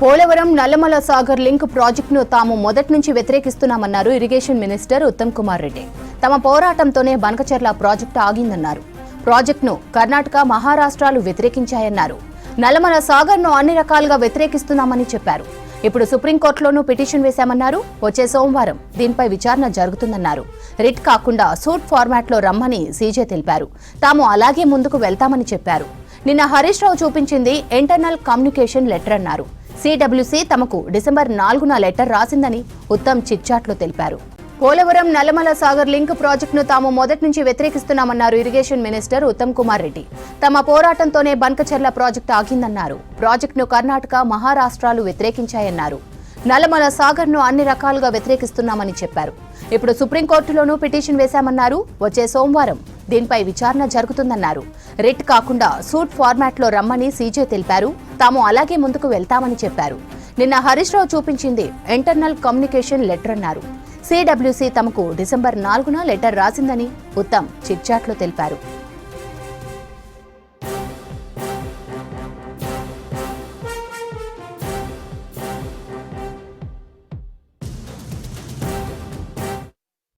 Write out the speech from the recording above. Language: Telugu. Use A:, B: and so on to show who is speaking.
A: పోలవరం నల్లమల సాగర్ లింక్ ప్రాజెక్టును తాము మొదటి నుంచి వ్యతిరేకిస్తున్నామన్నారు ఇరిగేషన్ మినిస్టర్ ఉత్తమ్ కుమార్ రెడ్డి. తమ పోరాటంతోనే బనకచెర్ల ప్రాజెక్టు ఆగిందన్నారు. ప్రాజెక్టును కర్ణాటక, మహారాష్ట్రాలు వ్యతిరేకించాయన్నారు. నల్లమల సాగర్ను అన్ని రకాలుగా వ్యతిరేకిస్తున్నామని చెప్పారు. ఇప్పుడు సుప్రీంకోర్టులోనూ పిటిషన్ వేశామన్నారు. వచ్చే సోమవారం దీనిపై విచారణ జరుగుతుందన్నారు. రిట్ కాకుండా సూట్ ఫార్మాట్లో రమ్మని సీజే తెలిపారు. తాము అలాగే ముందుకు వెళ్తామని చెప్పారు. నిన్న హరీష్ రావు చూపించింది ఇంటర్నల్ కమ్యూనికేషన్ లెటర్ అన్నారు. సిడబ్ల్యూసీ తమకు డిసెంబర్ 4న లెటర్ రాసిందని ఉత్తమ్ చిట్చాట్లో తెలిపారు. పోలవరం నల్లమల సాగర్ లింక్ ప్రాజెక్టును తాము మొదటి నుంచి వ్యతిరేకిస్తున్నామన్నారు ఇరిగేషన్ మినిస్టర్ ఉత్తమ్ కుమార్ రెడ్డి. తమ పోరాటంతోనే బనకచెర్ల ప్రాజెక్టు ఆగిందన్నారు. ప్రాజెక్టును కర్ణాటక, మహారాష్ట్రాలు వ్యతిరేకించాయన్నారు. నల్లమల సాగర్ను అన్ని రకాలుగా వ్యతిరేకిస్తున్నామని చెప్పారు. ఇప్పుడు సుప్రీంకోర్టులోనూ పిటిషన్ వేశామన్నారు. వచ్చే సోమవారం దీనిపై విచారణ జరుగుతుందన్నారు. రిట్ కాకుండా సూట్ ఫార్మాట్లో రమ్మని సీజే తెలిపారు. తాము అలాగే ముందుకు వెళ్తామని చెప్పారు. నిన్న హరీష్ రావు చూపించింది ఇంటర్నల్ కమ్యూనికేషన్ లెటర్ అన్నారు. సిడబ్ల్యూసీ తమకు డిసెంబర్ 4న లెటర్ రాసిందని ఉత్తమ్ చిట్చాట్లో తెలిపారు.